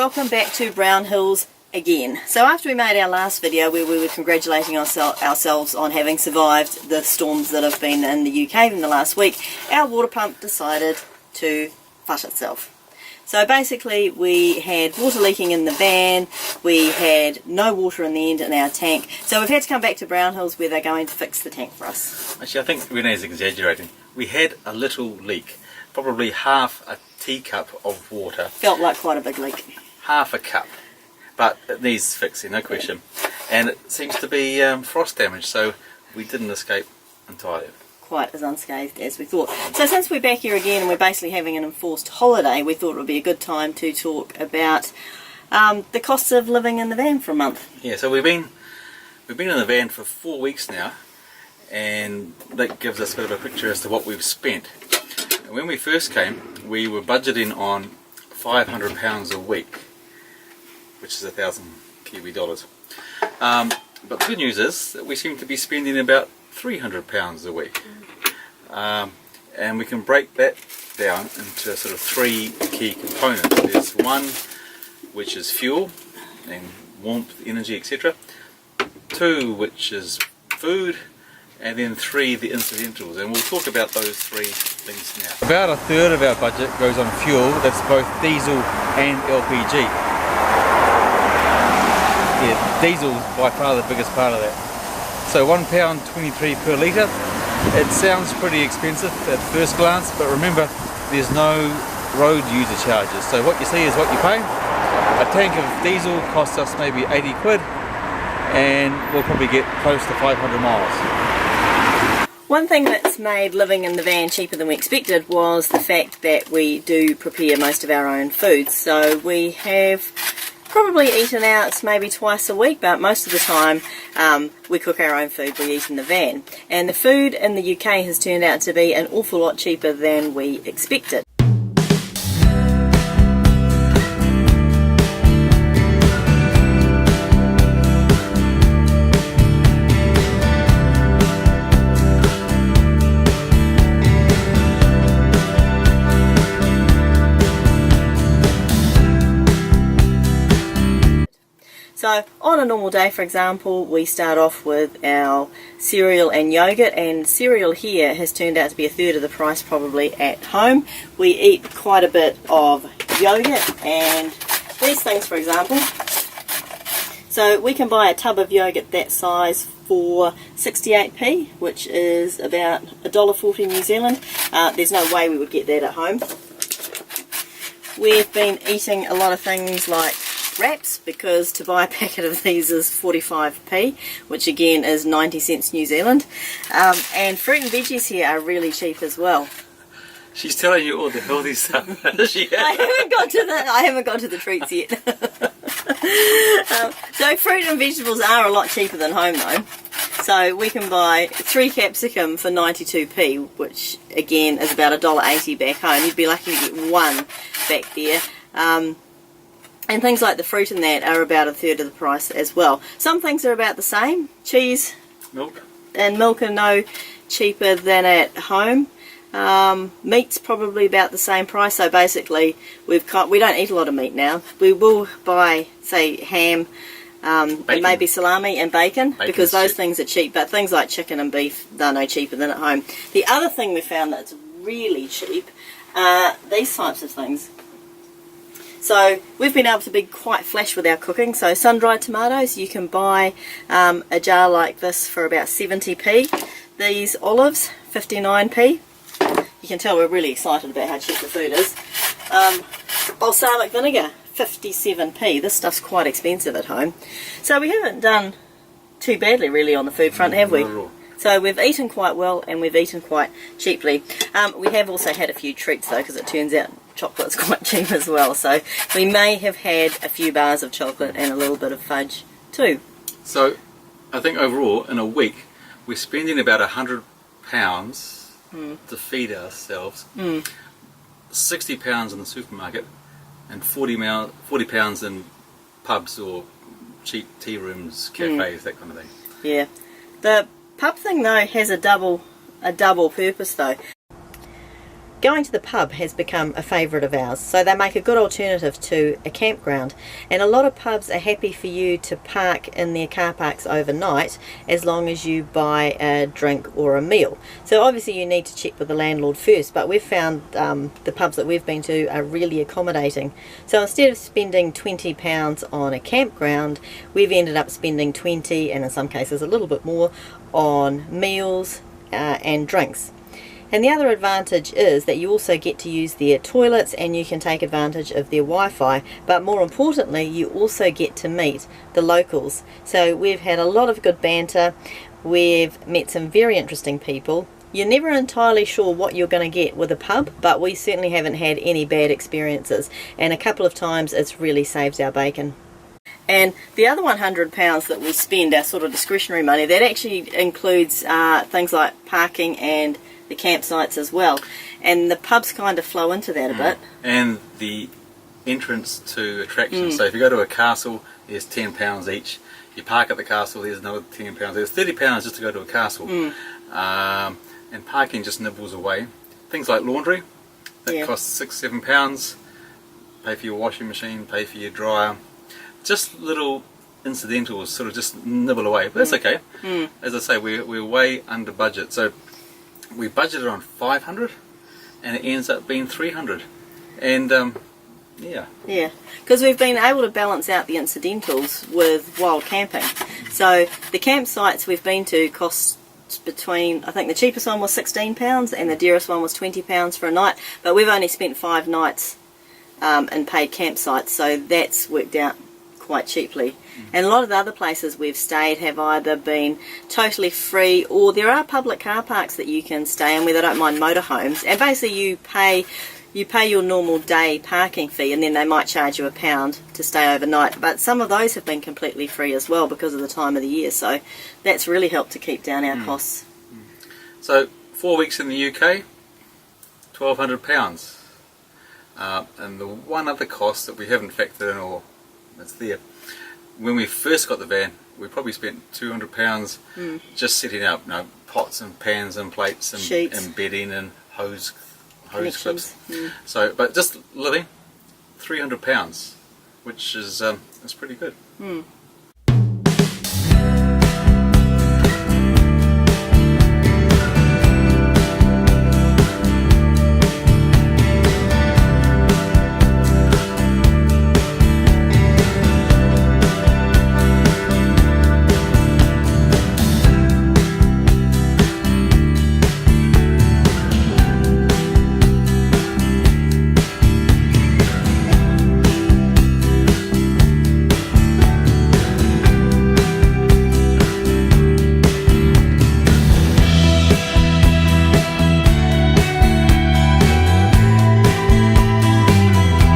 welcome back to Brown Hills again. So after we made our last video where we were congratulating ourselves on having survived the storms that have been in the UK in the last week, our water pump decided to flush itself. So basically we had water leaking in the van, we had no water in the end in our tank, so we've had to come back to Brown Hills where they're going to fix the tank for us. Actually, I think Renee's exaggerating. We had a little leak, probably half a teacup of water. Felt like quite a big leak. Half a cup, but it needs fixing, no question. And it seems to be frost damage, so we didn't escape entirely. Quite as unscathed as we thought. So since we're back here again and we're basically having an enforced holiday, we thought it would be a good time to talk about the costs of living in the van for a month. Yeah, so we've been in the van for 4 weeks now, and that gives us a bit of a picture as to what we've spent. When we first came, we were budgeting on £500 a week, which is 1,000 Kiwi dollars. But the good news is that we seem to be spending about £300 a week. And we can break that down into sort of three key components. There's one which is fuel and warmth, energy, etc. Two which is food, and then three the incidentals, and we'll talk about those three things now. About a third of our budget goes on fuel. That's both diesel and LPG. Yeah, diesel's by far the biggest part of that. So £1.23 per litre. It sounds pretty expensive at first glance, but remember there's no road user charges, so what you see is what you pay. A tank of diesel costs us maybe 80 quid, and we'll probably get close to 500 miles. One thing that's made living in the van cheaper than we expected was the fact that we do prepare most of our own food. So we have probably eaten out maybe twice a week, but most of the time we cook our own food we eat in the van. And the food in the UK has turned out to be an awful lot cheaper than we expected. So on a normal day, for example, we start off with our cereal and yogurt, and cereal here has turned out to be a third of the price probably at home. We eat quite a bit of yogurt and these things, for example. So we can buy a tub of yogurt that size for 68p, which is about $1.40 New Zealand. There's no way we would get that at home. We've been eating a lot of things like wraps, because to buy a packet of these is 45p, which again is 90 cents New Zealand. And fruit and veggies here are really cheap as well. She's telling you all the healthy stuff. I haven't got to the treats yet. So fruit and vegetables are a lot cheaper than home though. So we can buy 3 capsicum for 92p, which again is about $1.80 back home. You'd be lucky to get one back there. And things like the fruit and that are about a third of the price as well. Some things are about the same. Cheese, milk are no cheaper than at home. Meat's probably about the same price. So basically, we don't eat a lot of meat now. We will buy, say, ham, and maybe salami and bacon because those things are cheap. But things like chicken and beef, they're no cheaper than at home. The other thing we found that's really cheap are these types of things. So we've been able to be quite flash with our cooking. So sun-dried tomatoes, you can buy a jar like this for about 70p. These olives, 59p. You can tell we're really excited about how cheap the food is. Balsamic vinegar, 57p. This stuff's quite expensive at home. So we haven't done too badly really on the food front, have we? So we've eaten quite well and we've eaten quite cheaply. We have also had a few treats though, because it turns out chocolate's quite cheap as well, so we may have had a few bars of chocolate and a little bit of fudge too. So I think overall in a week we're spending about £100 to feed ourselves, £60 in the supermarket and £40 in pubs or cheap tea rooms, cafes, that kind of thing. Yeah, the pub thing though has a double purpose though. going to the pub has become a favourite of ours, so they make a good alternative to a campground, and a lot of pubs are happy for you to park in their car parks overnight as long as you buy a drink or a meal. So obviously you need to check with the landlord first, but we've found the pubs that we've been to are really accommodating. So instead of spending £20 on a campground, we've ended up spending 20, and in some cases a little bit more, on meals and drinks. And the other advantage is that you also get to use their toilets, and you can take advantage of their Wi-Fi, but more importantly you also get to meet the locals. So we've had a lot of good banter, we've met some very interesting people. You're never entirely sure what you're going to get with a pub, but we certainly haven't had any bad experiences, and a couple of times it's really saved our bacon. And the other £100 that we spend, our sort of discretionary money, that actually includes things like parking and the campsites as well, and the pubs kind of flow into that a bit. And the entrance to attractions. So if you go to a castle, there's £10 each. You park at the castle, there's another £10. There's £30 just to go to a castle. And parking just nibbles away. Things like laundry, that costs £6-7. Pay for your washing machine, pay for your dryer. Just little incidentals sort of just nibble away, but that's okay. As I say, we're way under budget. So we budgeted on 500 and it ends up being 300, and yeah, because we've been able to balance out the incidentals with wild camping. So the campsites we've been to cost between, I think the cheapest one was £16 and the dearest one was £20 for a night, but we've only spent 5 nights in paid campsites, so that's worked out quite cheaply. And a lot of the other places we've stayed have either been totally free, or there are public car parks that you can stay in where they don't mind motorhomes, and basically you pay your normal day parking fee, and then they might charge you £1 to stay overnight. But some of those have been completely free as well because of the time of the year, so that's really helped to keep down our costs. So 4 weeks in the UK, £1,200. And the one other cost that we haven't factored in, or it's there, when we first got the van, we probably spent £200 just setting up, pots and pans and plates and sheets and bedding and hose clips. So, but just living, £300, which is pretty good.